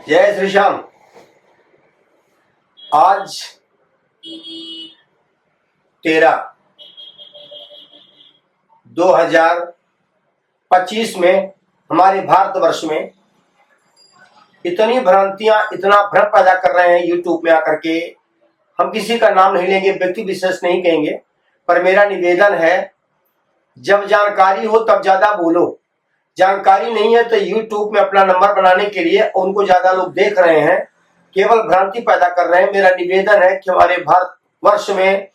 जय श्री श्याम। आज 13/2025 में हमारे भारतवर्ष में इतनी भ्रांतियां, इतना भ्रम पैदा कर रहे हैं यूट्यूब में आकर के। हम किसी का नाम नहीं लेंगे, व्यक्ति विशेष नहीं कहेंगे, पर मेरा निवेदन है, जब जानकारी हो तब ज्यादा बोलो। जानकारी नहीं है तो यूट्यूब में अपना नंबर बनाने के लिए उनको ज्यादा लोग देख रहे हैं, केवल भ्रांति पैदा कर रहे हैं। मेरा निवेदन है कि हमारे भारतवर्ष में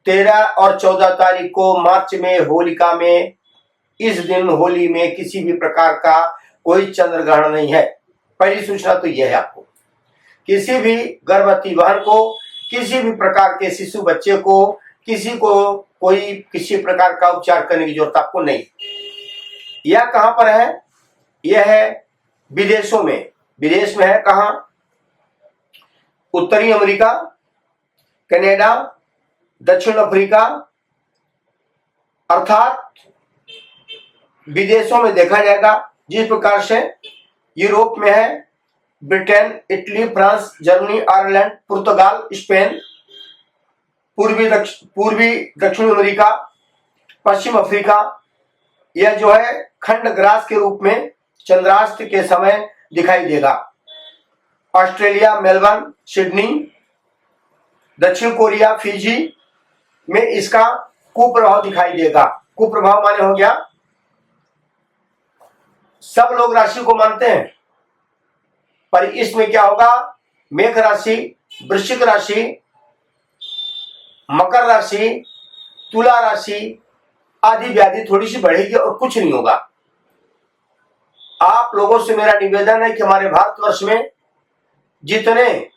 13 और 14 तारीख को मार्च में होलिका में, इस दिन होली में किसी भी प्रकार का कोई चंद्र ग्रहण नहीं है। पहली सूचना तो यह है आपको। किसी भी गर्भवती बहन को, किसी भी प्रकार के शिशु बच्चे को, किसी को कोई किसी प्रकार का उपचार करने की जरूरत आपको नहीं। यह कहां पर है? यह है विदेशों में। विदेश में है कहां? उत्तरी अमेरिका, कनाडा, दक्षिण अफ्रीका, अर्थात विदेशों में देखा जाएगा। जिस प्रकार से यूरोप में है Britain, Italy, France, Germany, Ireland, Portugal, Spain, पूर्वी दक्षिण अमेरिका, पश्चिम अफ्रीका, यह जो है खंडग्रास के रूप में चंद्रास्त के समय दिखाई देगा। ऑस्ट्रेलिया, मेलबर्न, सिडनी, दक्षिण कोरिया, फिजी में इसका कुप्रभाव दिखाई देगा। कुप्रभाव माने हो गया, सब लोग राशि को मानते हैं, पर इसमें क्या होगा? मेष राशि, वृश्चिक राशि, मकर राशि, तुला राशि आदि व्याधि थोड़ी सी बढ़ेगी और कुछ नहीं होगा। आप लोगों से मेरा निवेदन है कि हमारे भारतवर्ष में जितने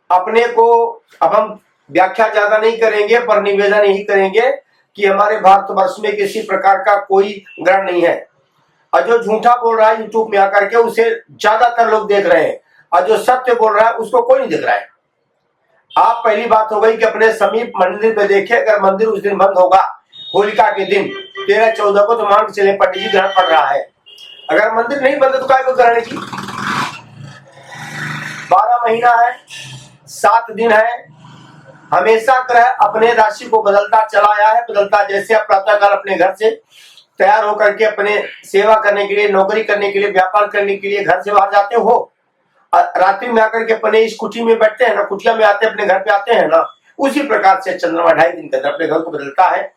अपने को, अब हम व्याख्या ज्यादा नहीं करेंगे, पर निवेदन यही करेंगे कि हमारे भारतवर्ष में किसी प्रकार का कोई ग्रहण नहीं है। और जो झूठा बोल रहा है यूट्यूब में आकर के, उसे ज्यादातर लोग देख रहे हैं, और जो सत्य बोल रहा है उसको कोई नहीं देख रहा है। आप पहली बात हो गई कि अपने समीप मंदिर पे देखे, अगर मंदिर उस दिन बंद होगा होलिका के दिन 13-14 को, तो मान के चले पंडित जी ग्रहण पड़ रहा है। अगर मंदिर नहीं बंद तो काय को ग्रहण की? 12 महीना है, 7 दिन है, हमेशा ग्रह अपने राशि को बदलता चला आया है। बदलता जैसे आप प्रातःकाल अपने घर से तैयार होकर के अपने सेवा करने के लिए, नौकरी करने के लिए, व्यापार करने के लिए घर से बाहर जाते हो, रात्रि में आकर के अपने इस कुटी में बैठते हैं ना, कुटिया में आते अपने घर पे आते हैं ना, उसी प्रकार से चंद्रमा 2.5 दिन के अंदर अपने घर को बदलता है।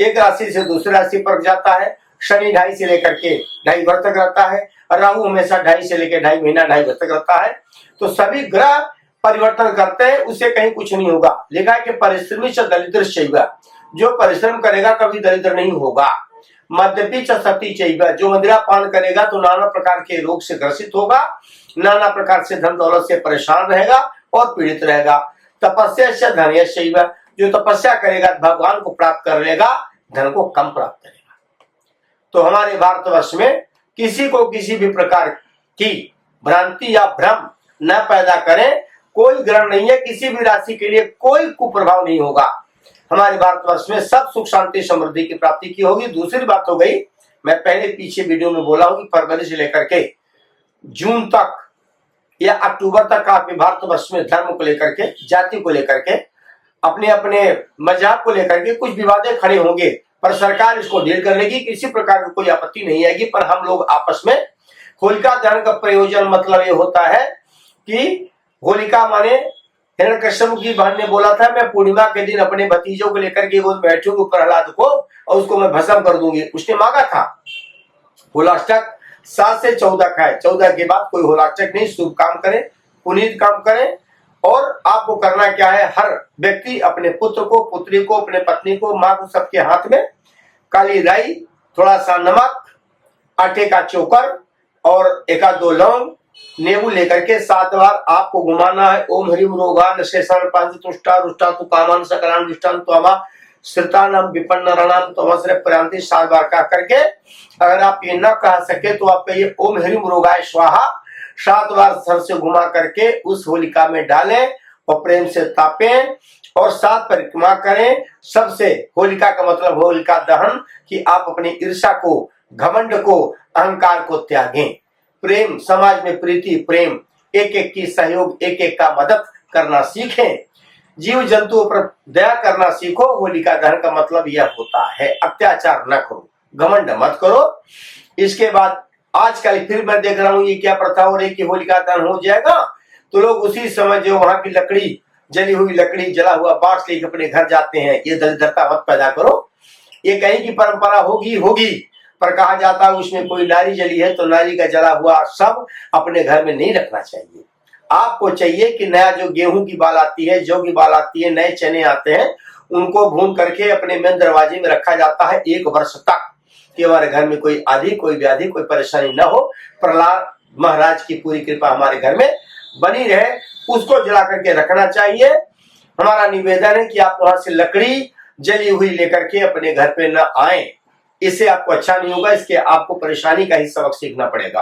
एक राशि से दूसरी राशि पर जाता है। शनि 2.5 से लेकर के 2.5 वर्ष तक रहता है, और राहु हमेशा 2.5 से लेकर 2.5 महीना 2.5 वर्ष तक रहता है। तो सभी ग्रह परिवर्तन करते हैं, उससे कहीं कुछ नहीं होगा। लिखा है कि परिश्रमी च दरिद्र शैव, जो परिश्रम करेगा कभी दरिद्र नहीं होगा। मद्यपी च सती चैव, जो मदिरा पान करेगा तो नाना प्रकार के रोग से ग्रसित होगा, नाना प्रकार से धन दौलत से परेशान रहेगा और पीड़ित रहेगा। तपस्या से धन शैव, जो तपस्या करेगा भगवान को प्राप्त कर लेगा, धन को कम प्राप्त करेगा। तो हमारे भारतवर्ष में किसी को किसी भी प्रकार की भ्रांति या भ्रम न पैदा करें। कोई ग्रहण नहीं है, किसी भी राशि के लिए कोई कुप्रभाव नहीं होगा। हमारे भारतवर्ष में सब सुख शांति समृद्धि की प्राप्ति की होगी। दूसरी बात हो गई, मैं पहले पीछे वीडियो में बोला हूं कि फरवरी से लेकर के जून तक या अक्टूबर तक आपके भारतवर्ष में धर्म को लेकर के, जाति को लेकर के, अपने अपने मजहब को लेकर के कुछ विवादें खड़े होंगे, पर सरकार इसको डील कर लेगी, किसी प्रकार की कोई आपत्ति नहीं आएगी। पर हम लोग आपस में होलिका दहन का प्रयोजन मतलब ये होता है कि होलिका माने हिरण्यकश्यप की बहन ने बोला था, मैं पूर्णिमा के दिन अपने भतीजों को लेकर के वो बैठूंगी प्रहलाद को और उसको मैं भस्म कर दूंगी। उसने मांगा था होलाष्टक 7 से 14 का है। 14 के बाद कोई होलाष्टक नहीं। शुभ काम करें, पुनीत काम करें। और आपको करना क्या है? हर व्यक्ति अपने पुत्र को, पुत्री को, अपने पत्नी को, माँ को, सबके हाथ में काली राई, थोड़ा सा नमक, आटे का चोकर और 1-2 लौंग, नींबू लेकर के 7 बार आपको घुमाना है। ओम ह्रीम रोगान शेषण पंच तुष्टा रुष्टा तु कामान सकरान विष्टान त्वमा श्रितानाम विपन्न रणम तमस्र प्रांति 7 बार कह करके, अगर आप ये न कह सके तो आप कहिए ओम ह्रीम रोगाय स्वाहा। 7 बार सर से घुमा करके उस होलिका में डालें और प्रेम से तापें और 7 परिक्रमा करें। सबसे होलिका का मतलब होलिका दहन, कि आप अपनी ईर्ष्या को, घमंड को, अहंकार को त्यागें। प्रेम, समाज में प्रीति प्रेम, एक एक की सहयोग, एक एक का मदद करना सीखें, जीव जंतुओं पर दया करना सीखो। होलिका दहन का मतलब यह होता है अत्याचार न करो, घमंड मत करो। इसके बाद आजकल फिर मैं देख रहा हूं ये क्या प्रथा हो रही कि होलिका दहन हो जाएगा तो लोग उसी समय जो वहां की लकड़ी, जली हुई लकड़ी, जला हुआ बांस लेके अपने घर जाते हैं। ये दरिद्रता मत पैदा करो। ये कहीं की परंपरा होगी होगी, पर कहा जाता है उसमें कोई नारी जली है तो नारी का जला हुआ सब अपने घर में नहीं रखना चाहिए। आपको चाहिए कि नया जो गेहूं की बाल आती है, जौ की बाल आती है, नए चने आते हैं, उनको भून करके अपने मेन दरवाजे में रखा जाता है 1 वर्ष तक, कि हमारे घर में कोई आदि, कोई व्याधि, कोई परेशानी न हो। प्रहलाद महाराज की पूरी कृपा हमारे घर में बनी रहे, उसको जला करके रखना चाहिए। हमारा निवेदन है कि आप वहां से लकड़ी जली हुई लेकर के अपने घर पे न आए, इससे आपको अच्छा नहीं होगा। इसके आपको परेशानी का ही सबक सीखना पड़ेगा।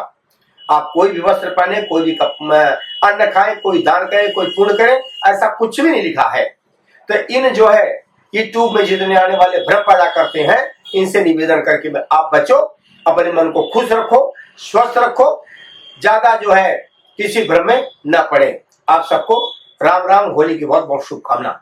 आप कोई भी वस्त्र पहने, कोई भी अन्न खाए, कोई दान करे, कोई पुण्य करे, ऐसा कुछ भी नहीं लिखा है। तो इन जो है यूट्यूब में जितने आने वाले भ्रम पैदा करते हैं, इनसे निवेदन करके आप बचो, अपने मन को खुश रखो, स्वस्थ रखो, ज्यादा जो है किसी भ्रम में न पड़े। आप सबको राम राम, होली की बहुत बहुत शुभकामना।